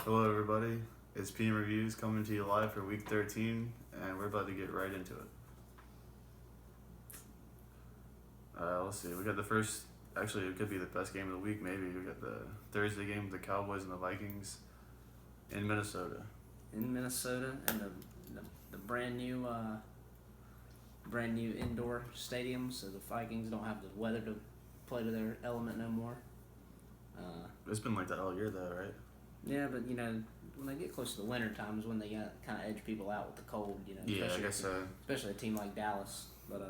Hello, everybody. It's PM Reviews coming to you live for Week 13, and we're about to get right into it. Let's see. We got the first. Actually, it could be the best game of the week. Maybe we got the Thursday game with the Cowboys and the Vikings in Minnesota. In Minnesota, and the brand new indoor stadium, so the Vikings don't have the weather to play to their element no more. It's been like that all year, though, right? Yeah, but when they get close to the winter times, when they kind of edge people out with the cold, Yeah, I guess so. Especially a team like Dallas, but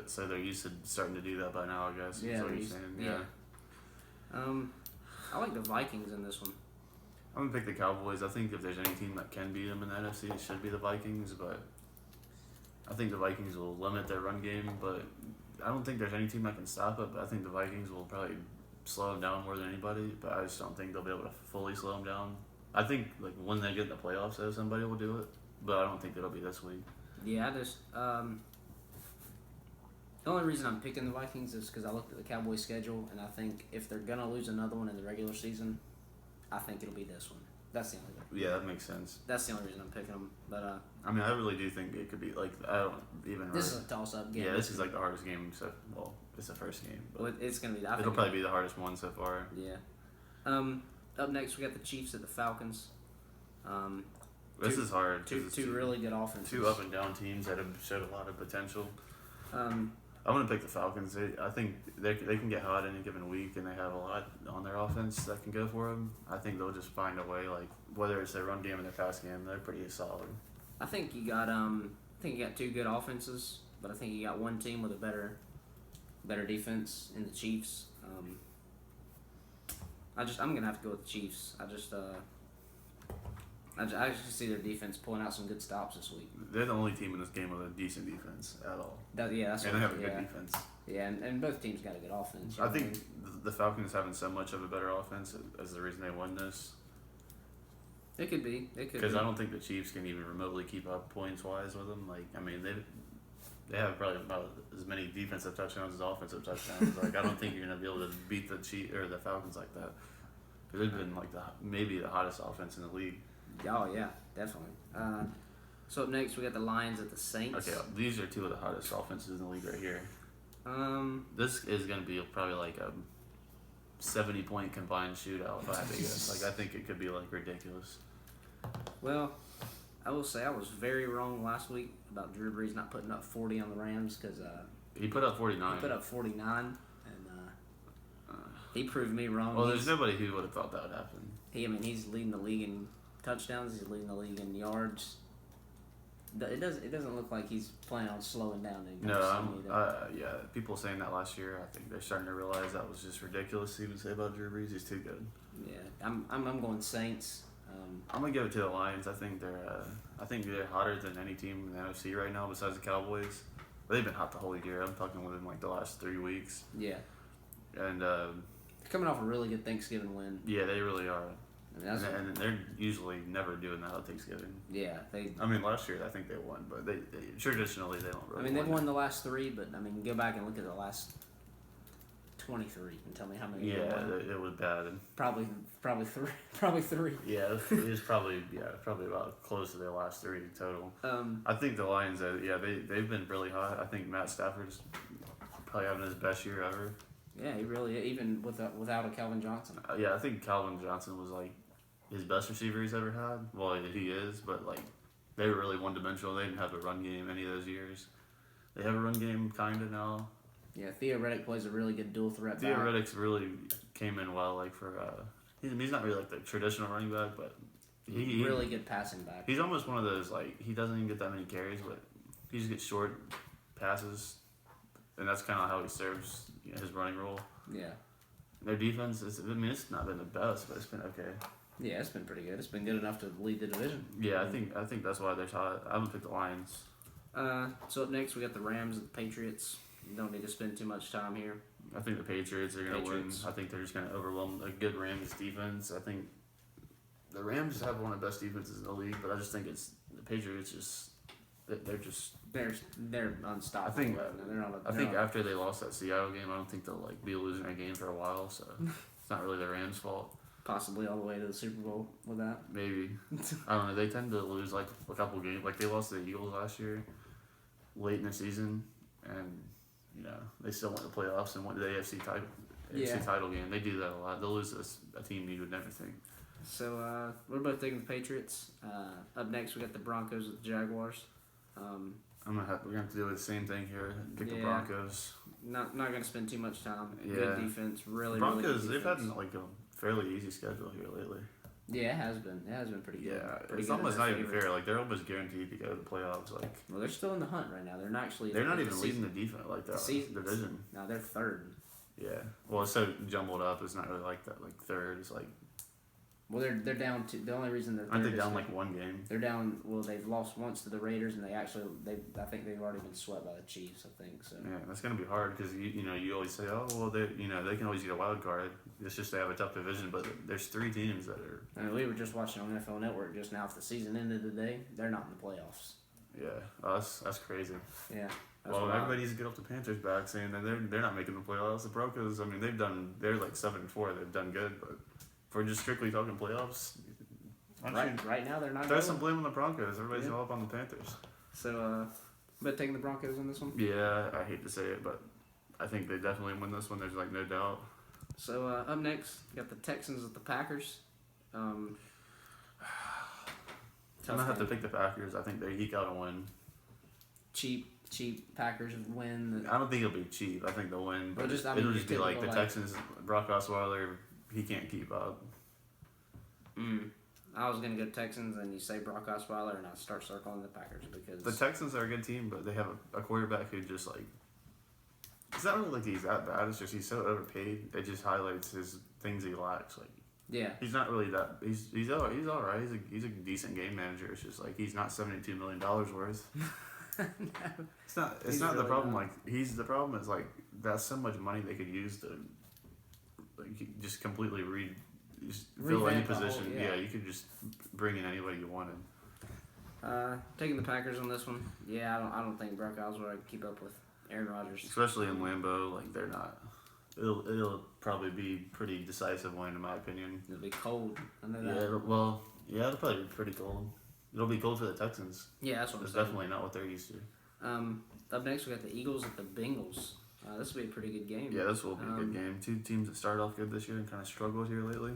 So they're used to starting to do that by now, I guess. Yeah, is what they're you're used- saying. yeah. I like the Vikings in this one. I'm gonna pick the Cowboys. I think if there's any team that can beat them in the NFC, it should be the Vikings. But I think the Vikings will limit their run game. But I don't think there's any team that can stop it. But I think the Vikings will probably slow them down more than anybody. But I just don't think they'll be able to fully slow them down. I think like when they get in the playoffs, though, somebody will do it. But I don't think it'll be this week. Yeah, the only reason I'm picking the Vikings is because I looked at the Cowboys' schedule, and I think if they're gonna lose another one in the regular season, I think it'll be this one. That's the only thing. Yeah, that makes sense. That's the only reason I'm picking them. But I mean, I really do think it could be like I don't even. this is a toss-up game. Yeah, this is like the hardest game. So well, it's the first game. But It's gonna be. it'll probably be the hardest one so far. Yeah. Up next, we got the Chiefs at the Falcons. This Two- is hard. 'cause Two it's really good offenses. two up and down teams that have showed a lot of potential. Um, I'm gonna pick the Falcons. I think they can get hot any given week, and they have a lot on their offense that can go for them. I think they'll just find a way. Like whether it's their run game or their pass game, they're pretty solid. I think you got two good offenses, but I think you got one team with a better defense in the Chiefs. I'm gonna have to go with the Chiefs. I just see their defense pulling out some good stops this week. They're the only team in this game with a decent defense at all, That's and they have a good defense. Yeah, and both teams got a good offense. I think the Falcons having so much of a better offense is the reason they won this. It could be. Because I don't think the Chiefs can even remotely keep up points wise with them. Like I mean they have probably about as many defensive touchdowns as offensive touchdowns. Like I don't think you're gonna be able to beat the the Falcons like that. Because they've been like maybe the hottest offense in the league. Oh yeah, definitely. So up next we got the Lions at the Saints. Okay, these are two of the hottest offenses in the league right here. This is gonna be probably like a 70-point combined shootout if I had to guess. Like I think it could be like ridiculous. Well, I will say I was very wrong last week about Drew Brees not putting up 40 on the Rams because He put up 49. he put up 49, and he proved me wrong. Well, there's nobody who would have thought that would happen. He's leading the league in touchdowns. He's leading the league in yards. It doesn't look like he's planning on slowing down anytime soon either. Yeah, people saying that last year, I think they're starting to realize that was just ridiculous to even say about Drew Brees. He's too good. Yeah, I'm going Saints. I'm gonna give it to the Lions. I think they're hotter than any team in the NFC right now besides the Cowboys. They've been hot the whole year. I'm talking within like the last 3 weeks. Yeah, And they're coming off a really good Thanksgiving win. yeah, they really are. I mean, And they're usually never doing that on Thanksgiving. yeah, I mean, last year I think they won, but they traditionally they don't really. I mean, they've won the last 3, but I mean, go back and look at the last 23 and tell me how many. Yeah, they won. it was bad. Probably three. Probably 3. Yeah, it was probably about close to their last 3 total. I think the Lions, they've been really hot. I think Matt Stafford's probably having his best year ever. Yeah, he really even without a Calvin Johnson. Yeah, I think Calvin Johnson was like his best receiver he's ever had. Well, he is, but like they were really one dimensional. They didn't have a run game any of those years. They have a run game kinda now. Yeah, Theo Reddick plays a really good dual threat. Theo back. Reddick's really came in well. Like for he's not really like the traditional running back, but he really good passing back. He's almost one of those like he doesn't even get that many carries, but he just gets short passes, and that's kind of how he serves his running role. Yeah. Their defense is, it's not been the best, but it's been okay. Yeah, it's been pretty good. It's been good enough to lead the division. Yeah, I think that's why they're hot. I'm gonna pick the Lions. So up next we got the Rams and the Patriots. You don't need to spend too much time here. I think the Patriots are gonna win. I think they're just gonna overwhelm a good Rams defense. I think the Rams have one of the best defenses in the league, but I just think it's the Patriots just they're unstoppable. I think after they lost that Seattle game, I don't think they'll like be losing a game for a while. So it's not really the Rams' fault. possibly all the way to the Super Bowl with that. Maybe. I don't know. They tend to lose like a couple games. Like they lost to the Eagles last year, late in the season, and they still went to playoffs and went to the AFC title game. They do that a lot. They'll lose a team you would never think. So we're both taking the Patriots. Up next, we got the Broncos with the Jaguars. We're gonna have to do the same thing here. Pick the Broncos. Not gonna spend too much time. Yeah. Good defense, really. Broncos, really good they've had defense. like a fairly easy schedule here lately. Yeah, it has been. It has been pretty good. Yeah, Pretty it's good almost as not their even favorites. fair. Like they're almost guaranteed to go to the playoffs. Like Well, they're still in the hunt right now. They're not actually. they're not the even leading season- the defense like that season- division. No, they're third. Yeah, well, it's so jumbled up. It's not really like that. Like third, it's like Well, they're down to the only reason they're third aren't they is down they- like one game? They're down. Well, they've lost once to the Raiders, and I think they've already been swept by the Chiefs. I think so. Yeah, that's gonna be hard because you always say, oh well, they can always get a wild card. It's just they have a tough division, but there's 3 teams that are. I mean, we were just watching on NFL Network just now. If the season ended today, they're not in the playoffs. Yeah, that's crazy. Yeah. That's Well, wild. everybody needs to get off the Panthers back, saying that they're not making the playoffs. The Broncos, I mean, they're like 7-4. They've done good, but if we're just strictly talking playoffs, why don't you Right now, they're not. throw Going. some blame on the Broncos. Everybody's Yeah. all up on the Panthers. So, but taking the Broncos on this one. Yeah, I hate to say it, but I think they definitely win this one. There's like no doubt. So up next, we got the Texans with the Packers. I'm Tough gonna have to game. pick the Packers. I think they eke out a win. cheap Packers win. I don't think it'll be cheap. I think they'll win, but Well, just, I mean, it'll your just be like the typical, Texans. Brock Osweiler, he can't keep up. I was gonna go Texans, and you say Brock Osweiler, and I start circling the Packers because The Texans are a good team, but they have a quarterback who just like. It's not really like he's that bad. It's just he's so overpaid. It just highlights his things he lacks. Like yeah, he's not really that. He's all right. He's a decent game manager. It's just like he's not $72 million worth. It's not. It's He's not the really problem. not. Like the problem is like that's so much money they could use to like just completely fill any Revamp the whole- position. yeah. You could just bring in anybody you wanted. taking the Packers on this one. Yeah, I don't think Brock Osweiler can keep up with Aaron Rodgers. Especially in Lambeau, like they're not. It'll probably be pretty decisive win in my opinion. It'll be cold. I know Yeah, that. it'll probably be pretty cold. It'll be cold for the Texans. Yeah, that's what I'm It's saying. definitely not what they're used to. Up next, we got the Eagles at the Bengals. This will be a pretty good game. Yeah, this will be a good game. 2 teams that started off good this year and kind of struggled here lately.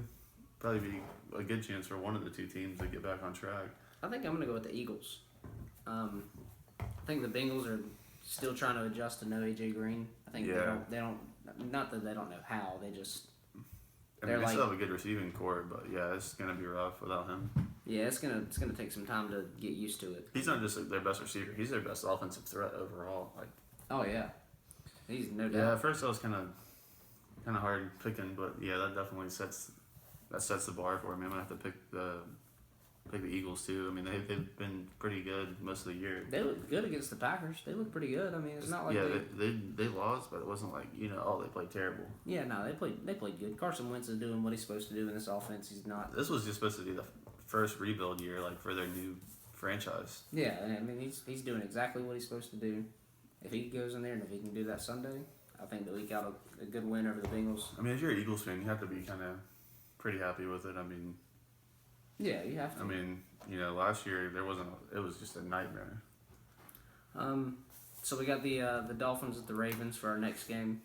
Probably be a good chance for one of the 2 teams to get back on track. I think I'm going to go with the Eagles. I think the Bengals are still trying to adjust to no AJ Green. I think they don't. Not that they don't know how. They just. I mean, They're they still like- have a good receiving core, but yeah, it's gonna be rough without him. Yeah, it's gonna take some time to get used to it. He's not just like, their best receiver; he's their best offensive threat overall. Like, Oh yeah, he's no yeah, doubt. at first that was kind of hard picking, but yeah, that definitely sets the bar for him. I'm gonna have to pick the Eagles too. I mean, they've been pretty good most of the year. They look good against the Packers. They look pretty good. I mean, it's not like Yeah, they lost, but it wasn't like they played terrible. yeah, no, they played good. Carson Wentz is doing what he's supposed to do in this offense. He's not. This was just supposed to be the first rebuild year, like for their new franchise. Yeah, I mean, he's doing exactly what he's supposed to do. If he goes in there and if he can do that Sunday, I think they'll eke out a good win over the Bengals. I mean, if you're an Eagles fan, you have to be kind of pretty happy with it. I mean, Yeah, you have to. Last year it was just a nightmare. So we got the Dolphins at the Ravens for our next game.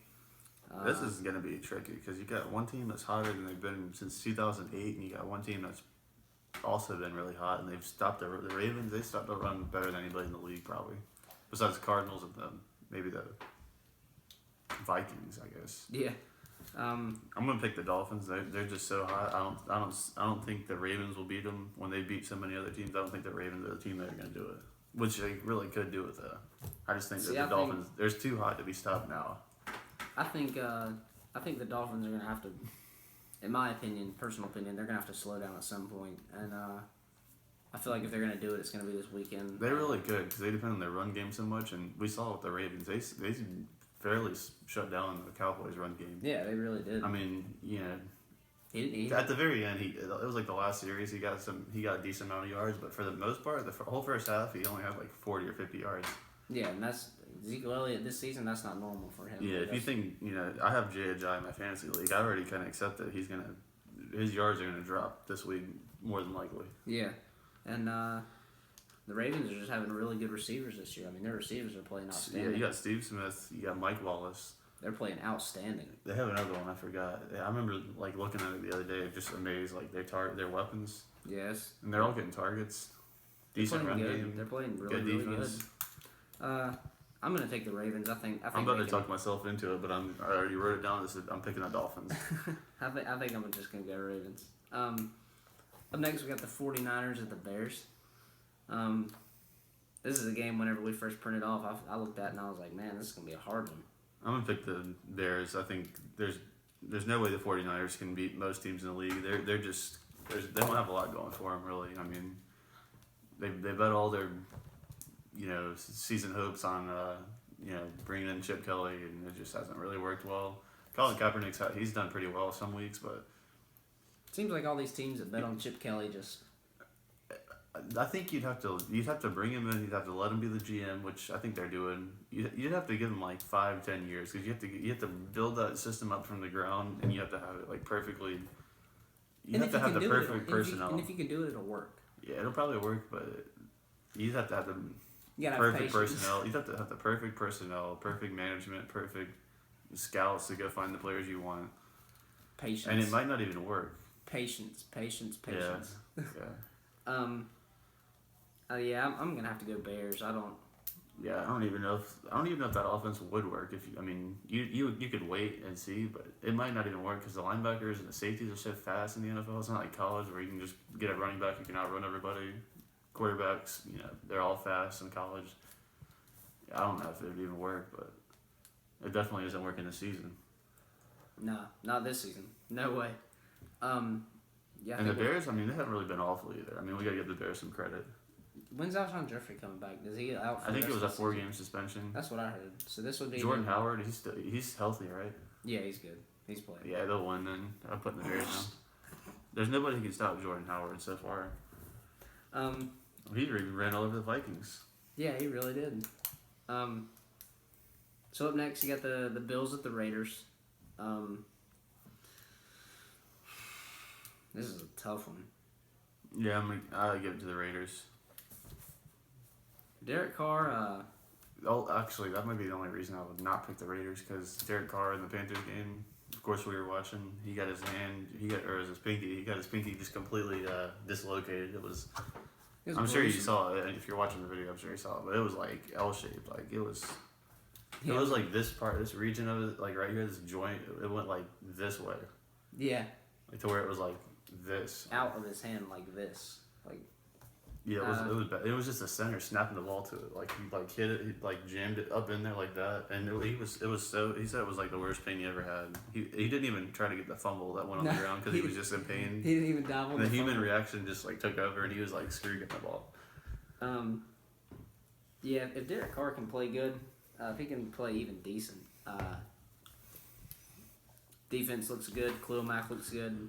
This is gonna be tricky because you got one team that's hotter than they've been since 2008, and you got one team that's also been really hot, and they've stopped the Ravens. They stopped the run better than anybody in the league probably, besides the Cardinals and maybe the Vikings, I guess. Yeah. I'm gonna pick the Dolphins. They're just so hot. I don't think the Ravens will beat them when they beat so many other teams. I don't think the Ravens are the team that are gonna do it, which they really could do it though. I just think that the Dolphins they're too hot to be stopped now. I think the Dolphins are gonna have to, in my opinion, personal opinion, they're gonna have to slow down at some point, and I feel like if they're gonna do it, it's gonna be this weekend. They really could because they depend on their run game so much, and we saw with the Ravens they fairly shut down the Cowboys' run game. Yeah, they really did. I mean, he at the very end, it was like the last series. He got a decent amount of yards, but for the most part, the whole first half, he only had like 40 or 50 yards. yeah, and that's Ezekiel Elliott this season. That's not normal for him. Yeah, if you think I have Jay Ajayi in my fantasy league, I already kind of accept that he's gonna his yards are gonna drop this week more than likely. Yeah, and the Ravens are just having really good receivers this year. I mean, their receivers are playing Yeah, outstanding. you got Steve Smith, you got Mike Wallace. They're playing outstanding. They have another one I forgot. Yeah, I remember like looking at it the other day, just amazed like their weapons, Yes, and they're all getting targets. Decent they're run playing good. game. They're playing really, Good really good. defense. I'm gonna take the Ravens. I think I'm about they to talk myself into it, but I already wrote it down. I'm picking the Dolphins. I think I'm just gonna go Ravens. Up next we got the 49ers at the Bears. This is a game whenever we first printed off, I looked at it and I was like, man, this is gonna be a hard one. I'm gonna pick the Bears. I think there's no way the 49ers can beat most teams in the league. They're just they don't have a lot going for them really. I mean, they bet all their season hopes on bringing in Chip Kelly, and it just hasn't really worked well. Colin Kaepernick's he's done pretty well some weeks, but Seems like all these teams that bet on Chip Kelly just I think you'd have to bring him in. You'd have to let him be the GM, which I think they're doing. You'd have to give him like 5-10 years because you have to build that system up from the ground, and you have to have it like perfectly. You have to have the perfect personnel. And if you can do it, it'll work. Yeah, it'll probably work, but you'd have to have the You gotta have perfect patience. personnel. You'd have to have the perfect personnel, perfect management, perfect scouts to go find the players you want. Patience. And it might not even work. Patience. Yeah. Yeah, I'm gonna have to go Bears. I don't even know if that offense would work. You could wait and see, but it might not even work because the linebackers and the safeties are so fast in the NFL. It's not like college where you can just get a running back who can outrun everybody. Quarterbacks, they're all fast in college. I don't know if it would even work, but it definitely isn't working this season. No, not this season. No way. Yeah. And the Bears, they haven't really been awful either. We got to give the Bears some credit. When's Alshon Jeffrey coming back? Does he get out? For I think the it was rest a of the 4-game suspension. That's what I heard. So this would be Jordan Howard, he's healthy, right? Yeah, he's good. He's playing. Yeah, they'll win then. I'm putting the Bears down. There's nobody who can stop Jordan Howard so far. He ran all over the Vikings. Yeah, he really did. So up next, you got the Bills at the Raiders. This is a tough one. Yeah, I give it to the Raiders. Derek Carr. Actually, that might be the only reason I would not pick the Raiders because Derek Carr in the Panthers game. Of course, we were watching. He got his hand. He got his pinky just completely dislocated. It was. I'm sure you saw it. If you're watching the video, I'm sure you saw it. But it was like L-shaped. Like it was. It was like this region of it, like right here, this joint. It went like this way. Yeah. Like to where it was like this. Out of his hand like this. Like. Yeah, it was bad. It was just the center snapping the ball to it. Like he hit it, he jammed it up in there like that, and he said it was like the worst pain he ever had. He didn't even try to get the fumble that went on the ground because he was just in pain. He didn't even dive on the human reaction just like took over, and he was like screw getting the ball. Yeah, if Derek Carr can play good, if he can play even decent, defense looks good. Khalil Mack looks good.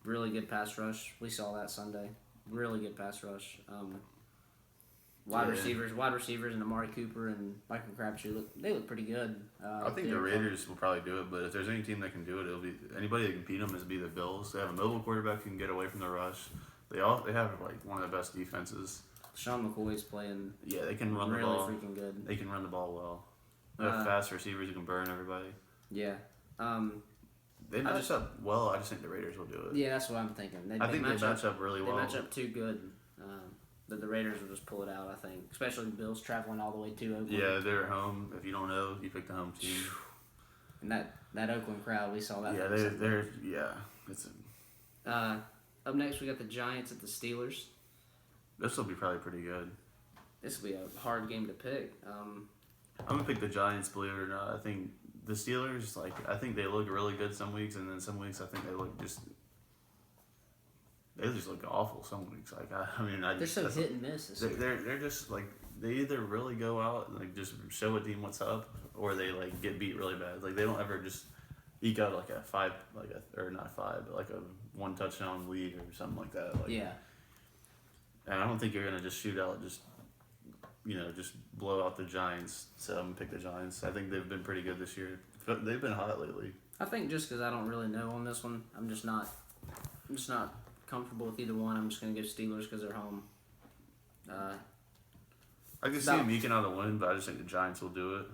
Really good pass rush. We saw that Sunday. Really good pass rush. Wide receivers, and Amari Cooper and Michael Crabtree look pretty good. I think the Raiders will probably do it, but if there's any team that can do it, it'll be anybody that can beat them. It'll be the Bills. They have a mobile quarterback who can get away from the rush. They have like one of the best defenses. Sean McCoy's playing. Yeah, they can run really the ball. Really freaking good. They can run the ball well. They have fast receivers who can burn everybody. Yeah. They match up well. I just think the Raiders will do it. Yeah, that's what I'm thinking. I think they match up really well. They match up too good. That the Raiders will just pull it out, I think. Especially the Bills traveling all the way to Oakland. Yeah, they're at home. If you don't know, you pick the home team. And that Oakland crowd, we saw that. Yeah, it's up next, we got the Giants at the Steelers. This will be probably pretty good. This will be a hard game to pick. I'm gonna pick the Giants, believe it or not. I think the Steelers, I think they look really good some weeks, and then some weeks I think they just look awful some weeks. They're so hit and miss. They're just like they either really go out and like just show a team what's up, or they like get beat really bad. Like they don't ever just eke out like a 1 touchdown lead or something like that. Yeah. And I don't think you're gonna just shoot out just blow out the Giants. So I'm gonna pick the Giants. I think they've been pretty good this year. They've been hot lately. I think just because I don't really know on this one, I'm just not comfortable with either one. I'm just gonna go Steelers because they're home. I can see him eking out a win, but I just think the Giants will do it.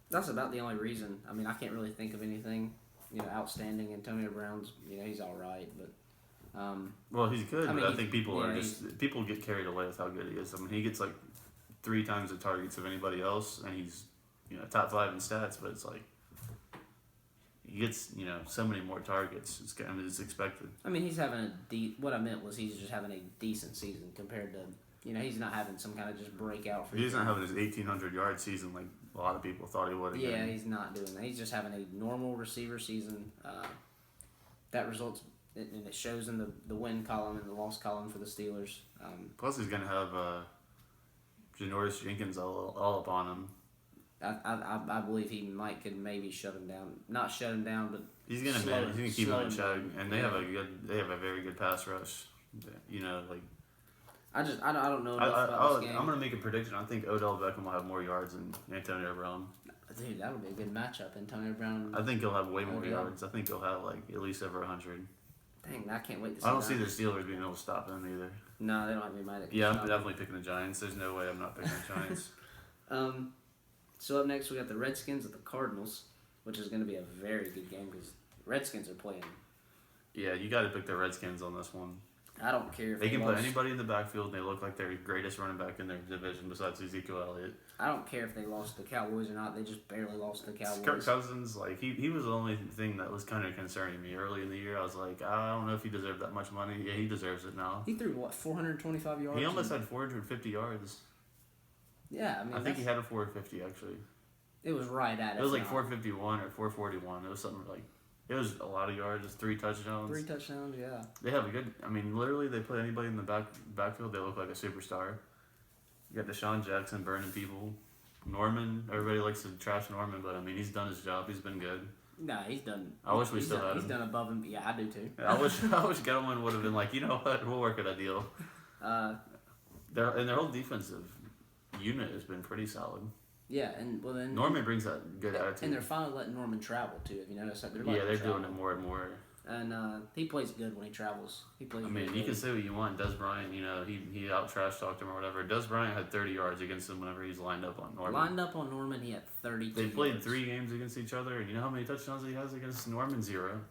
That's about the only reason. I mean, I can't really think of anything, outstanding. Antonio Brown's, he's all right, but. Well, he's good, but I think people people get carried away with how good he is. I mean, he gets like 3 times the targets of anybody else, and he's top 5 in stats. But it's like he gets so many more targets. It's expected. I mean, he's having what I meant was he's just having a decent season compared to he's not having some kind of just breakout. He's not having his 1,800-yard season like a lot of people thought he would. Yeah, he's not doing that. He's just having a normal receiver season. That results. And it shows in the win column and the loss column for the Steelers. Plus, he's going to have Janoris Jenkins all up on him. I believe he could maybe shut him down. Not shut him down, but he's going to keep him in check. And they have a very good pass rush. I don't know enough about this game. I'm going to make a prediction. I think Odell Beckham will have more yards than Antonio Brown. Dude, that would be a good matchup. Antonio Brown. I think he'll have way more yards. I think he'll have at least over 100. Dang, I can't wait to see I don't see the Steelers being able to stop them either. No, they don't have anybody. Yeah, I'm definitely picking the Giants. There's no way I'm not picking the Giants. So up next we got the Redskins at the Cardinals, which is going to be a very good game because Redskins are playing. Yeah, you got to pick the Redskins on this one. I don't care if they can put anybody in the backfield. And they look like their greatest running back in their division besides Ezekiel Elliott. I don't care if they lost to the Cowboys or not. They just barely lost to the Cowboys. Kirk Cousins, he was the only thing that was kind of concerning me early in the year. I was like, I don't know if he deserved that much money. Yeah, he deserves it now. He threw 425 yards. He almost had 450 yards. Yeah, I think he had a 450 actually. It was right at it. It was like 451 or 441. It was something like. It was a lot of yards. It's 3 touchdowns. 3 touchdowns, yeah. They have a good. I mean, literally, they put anybody in the backfield. They look like a superstar. You got Deshaun Jackson burning people. Norman, everybody likes to trash Norman, but I mean, he's done his job. He's been good. Nah, he's done. I wish we still had him. He's done above him. Yeah, I do too. I wish Gettleman would have been like, you know what, we'll work at a deal. Their whole defensive unit has been pretty solid. Yeah, and then Norman brings that good attitude. And they're finally letting Norman travel too. Have you noticed that? They're doing it more and more. And he plays good when he travels. He plays. I mean, you can say what you want. Des Bryant, he out trash talked him or whatever. Des Bryant had 30 yards against him whenever he's lined up on Norman. He had 32. They played 3 games against each other, and you know how many touchdowns he has against Norman? 0.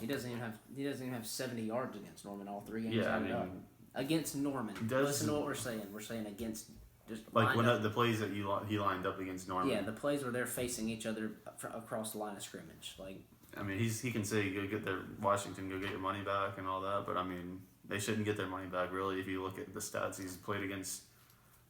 He doesn't even have 70 yards against Norman all 3 games. Yeah, against Norman. Listen to what we're saying. We're saying against. Just like the plays that he lined up against Norman. Yeah, the plays where they're facing each other across the line of scrimmage. I mean, he can say go get Washington, go get your money back and all that, but I mean, they shouldn't get their money back really. If you look at the stats, he's played against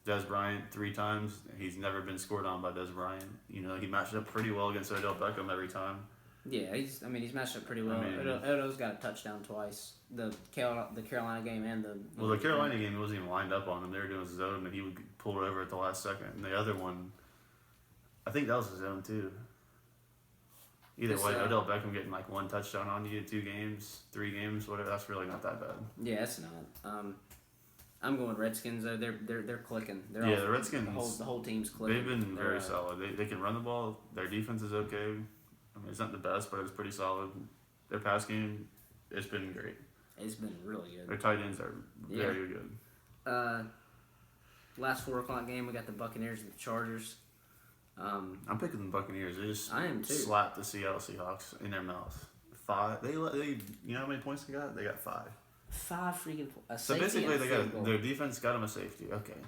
Des Bryant 3 times. He's never been scored on by Des Bryant. He matched up pretty well against Odell Beckham every time. Yeah, he's matched up pretty well. Odo's got a touchdown twice. The Carolina game and the Carolina game, he wasn't even lined up on him. They were doing zone, and he would pull it over at the last second. And the other one, I think that was his zone too. Either way, Odell Beckham getting 1 touchdown on you, 2 games, 3 games, whatever. That's really not that bad. Yeah, it's not. I'm going Redskins though. They're clicking. The Redskins. The whole team's clicking. They've been very solid. They can run the ball. Their defense is okay. I mean, it's not the best, but it's pretty solid. Their pass game, it's been great. It's been really good. Their tight ends are very good. Last 4 o'clock game, we got the Buccaneers and the Chargers. I'm picking the Buccaneers. They just I am too. slapped the Seattle Seahawks in their mouth. 5. They you know how many points they got? They got 5. 5 freaking points. So basically, their defense got them a safety. Okay,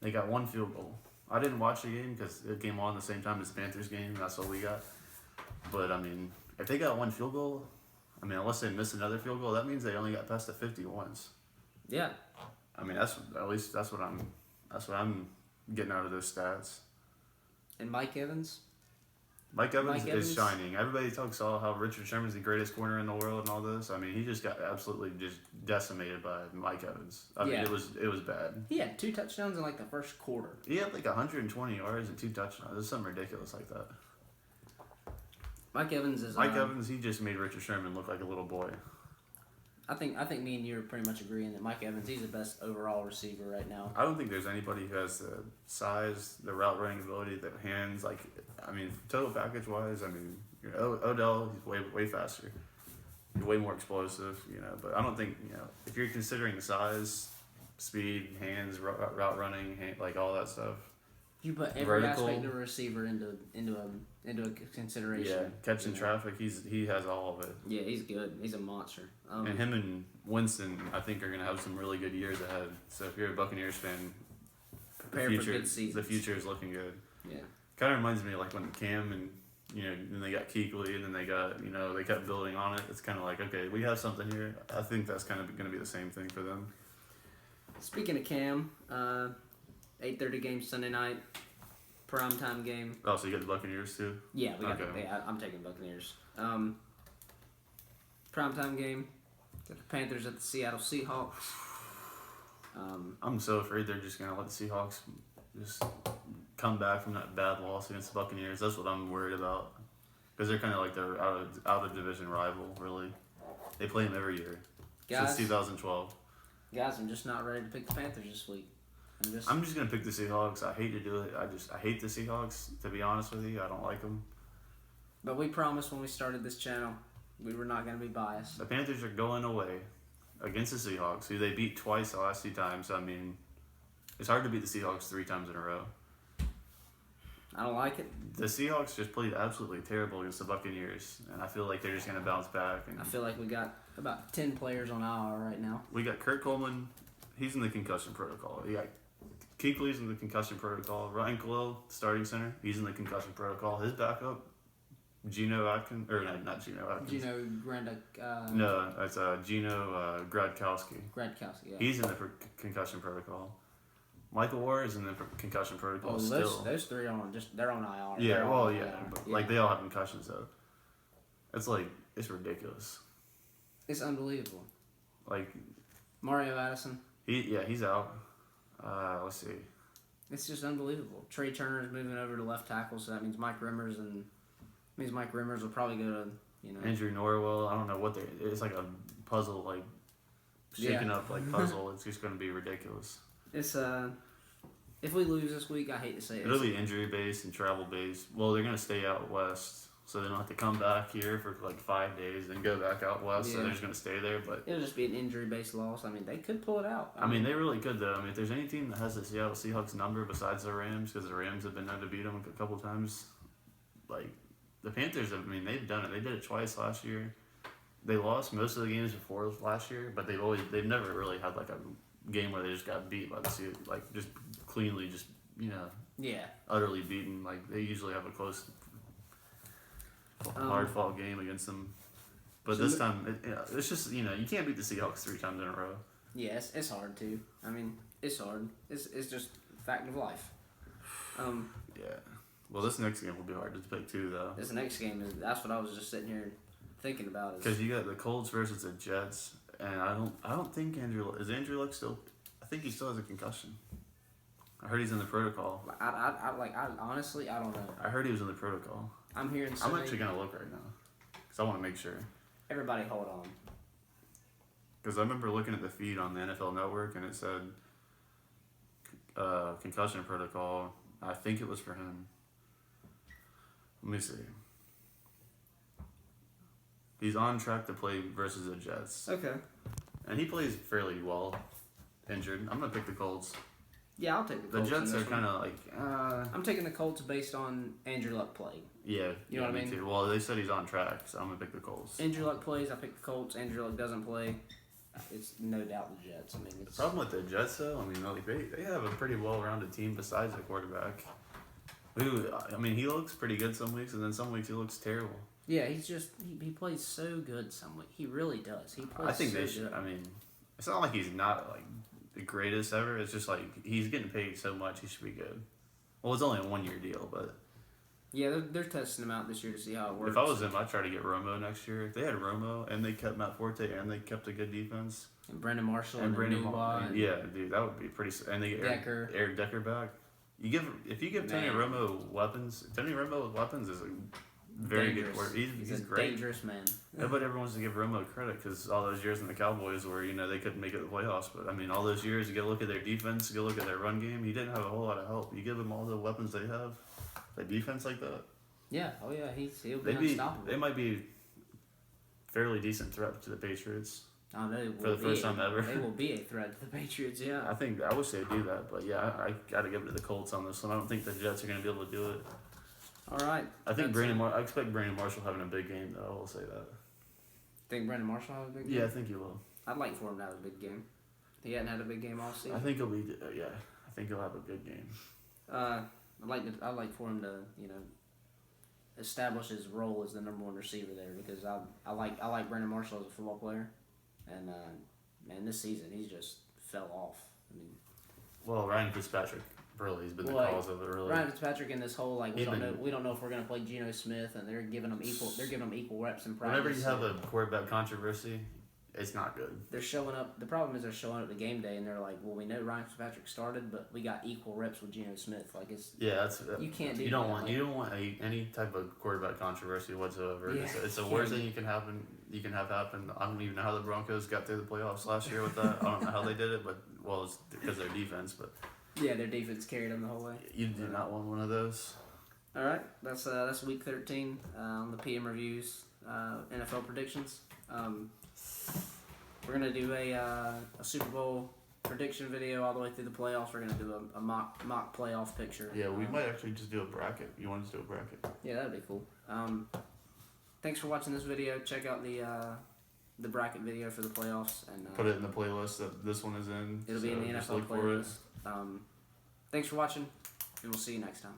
they got 1 field goal. I didn't watch the game because it came on the same time as the Panthers game. That's what we got. But I mean, if they got 1 field goal, I mean, unless they miss another field goal, that means they only got past the 50 once. Yeah. I mean, that's what I'm getting out of those stats. And Mike Evans? Mike Evans is shining. Everybody talks all how Richard Sherman's the greatest corner in the world and all this. I mean, he just got absolutely just decimated by Mike Evans. I mean, it was bad. He had 2 touchdowns in the first quarter. He had 120 yards and 2 touchdowns. It's something ridiculous like that. Mike Evans, he just made Richard Sherman look like a little boy. I think me and you are pretty much agreeing that Mike Evans, he's the best overall receiver right now. I don't think there's anybody who has the size, the route running ability, the hands. Like, I mean, total package wise, I mean, Odell, he's way faster, he's way more explosive. But I don't think if you're considering size, speed, hands, route running, like all that stuff. You put every Vertical. aspect of a receiver into a consideration. Yeah, catching traffic, he has all of it. Yeah, he's good. He's a monster. And him and Winston, I think, are gonna have some really good years ahead. So if you're a Buccaneers fan, prepare for good seasons. The future is looking good. Yeah. Kind of reminds me of like when Cam and then they got Kuechly, and then they got they kept building on it. It's kind of like, okay, we have something here. I think that's kind of gonna be the same thing for them. Speaking of Cam, 8:30 game Sunday night, primetime game. Oh, so you got the Buccaneers too? Yeah, we got. Okay. I'm taking Buccaneers. Primetime game. Got the Panthers at the Seattle Seahawks. I'm so afraid they're just gonna let the Seahawks just come back from that bad loss against the Buccaneers. That's what I'm worried about, because they're kind of like their out of division rival. Really, they play them every year since 2012. Guys, I'm just not ready to pick the Panthers this week. I'm just gonna pick the Seahawks. I hate to do it. I hate the Seahawks, to be honest with you. I don't like them. But we promised when we started this channel we were not gonna be biased. The Panthers are going away against the Seahawks, who they beat twice the last 2 times. I mean, it's hard to beat the Seahawks 3 times in a row. I don't like it. The Seahawks just played absolutely terrible against the Buccaneers, and I feel like they're just gonna bounce back. And I feel like we got about 10 players on IR right now. we got Kurt Coleman. He's in the concussion protocol. We got Kuechly's in the concussion protocol. Ryan Khalil, starting center, he's in the concussion protocol. His backup, Geno Atkins, or not Geno Atkins. Gino Gradkowski. No, that's Geno Gradkowski. Yeah. He's in the concussion protocol. Michael Ward is in the concussion protocol still. Those 3 are they're on IR. Yeah, They're well, on yeah, IR. but like they all have concussions though. It's ridiculous. It's unbelievable. Like Mario Addison. he's out. Let's see. It's just unbelievable. Trey Turner's moving over to left tackle, so that means Mike Rimmers will probably go to Andrew Norwell. I don't know what it's like a puzzle, like shaking up like puzzle. It's just going to be ridiculous. It's if we lose this week, I hate to say it. It'll be injury based and travel based. Well, they're going to stay out west, so they don't have to come back here for like 5 days and go back out west. So they're just going to stay there. But it'll just be an injury based loss. I mean, they could pull it out. I mean, they really could though. I mean, if there's any team that has the Seattle Seahawks number besides the Rams, because the Rams have been known to beat them a couple times, like the Panthers. I mean, they've done it. They did it twice last year. They lost most of the games before last year, but they've never really had like a game where they just got beat by the Seahawks, like just cleanly, just utterly beaten. Like they usually have a close, hard fought game against them. But this time, it's just you can't beat the Seahawks 3 times in a row. Yeah, it's hard to. I mean, it's hard. It's just fact of life. Yeah. Well, this next game will be hard to pick too, though. This next game that's what I was just sitting here thinking about. Because you got the Colts versus the Jets, and I don't think Andrew Luck still. I think he still has a concussion. I heard he's in the protocol. I honestly I don't know. I heard he was in the protocol. I'm hearing. I'm actually gonna look right now, because I want to make sure. Everybody, hold on. Because I remember looking at the feed on the NFL Network, and it said concussion protocol. I think it was for him. Let me see. He's on track to play versus the Jets. Okay. And he plays fairly well, injured. I'm going to pick the Colts. Yeah, I'll take the Colts. The Jets are kind of like... I'm taking the Colts based on Andrew Luck play. Yeah. You know what I mean? Too. Well, they said he's on track, so I'm going to pick the Colts. Andrew Luck plays, I pick the Colts. Andrew Luck doesn't play. It's no doubt the Jets. I mean, The problem with the Jets, though, I mean, like, they have a pretty well-rounded team besides the quarterback. Who, I mean, he looks pretty good some weeks, and then some weeks he looks terrible. Yeah, he's just he plays so good some weeks. He really does. He plays. I think so they should. good. I mean, it's not like he's not like the greatest ever. It's just like he's getting paid so much, he should be good. Well, it's only a 1-year deal, but yeah, they're testing him out this year to see how it works. if I was him, I'd try to get Romo next year. If they had Romo and they kept Matt Forte and they kept a good defense and Brandon Marshall and Brandon Newby, yeah, dude, that would be pretty. And they get Eric Decker back. If you give Tony Romo weapons, Tony Romo with weapons is a very dangerous. good. He's a great. dangerous man. Nobody ever wants to give Romo credit because all those years in the Cowboys where they couldn't make it to the playoffs. But I mean, all those years, you got to look at their defense, you got to look at their run game. He didn't have a whole lot of help. You give them all the weapons they have, the defense like that. Yeah. Oh yeah. He'll be unstoppable. They might be fairly decent threat to the Patriots. Oh, they will for the first time ever. They will be a threat to the Patriots. Yeah. I wish they'd do that, but yeah, I got to give it to the Colts on this one. I don't think the Jets are going to be able to do it. All right. I expect Brandon Marshall having a big game, though. I will say that. Think Brandon Marshall have a big game? Yeah, I think he will. I'd like for him to have a big game. He hadn't had a big game all season. I think he'll be. Yeah, I think he'll have a good game. I'd like for him to establish his role as the number one receiver there because I like Brandon Marshall as a football player, and man, this season he's just fell off. I mean, well, Ryan Fitzpatrick really has been the cause of it. Really, Ryan Fitzpatrick in this whole we don't know if we're gonna play Geno Smith, and they're giving him equal reps in practice. Whenever you have a quarterback controversy, it's not good. They're showing up. The problem is they're showing up to game day, and they're like, "Well, we know Ryan Fitzpatrick started, but we got equal reps with Geno Smith." Like you can't do. You don't want any type of quarterback controversy whatsoever. Yeah, it's the worst thing you can happen. You can have happen. I don't even know how the Broncos got through the playoffs last year with that. I don't know how they did it, but it's because of their defense. But yeah, their defense carried them the whole way. You do not want one of those. All right, that's week 13 on the PM reviews, NFL predictions. We're gonna do a Super Bowl prediction video all the way through the playoffs. We're gonna do a mock playoff picture. Yeah, we might actually just do a bracket. You want us to do a bracket? Yeah, that'd be cool. Thanks for watching this video. Check out the bracket video for the playoffs and put it in the playlist that this one is in. It'll be in the NFL playlist. Thanks for watching, and we'll see you next time.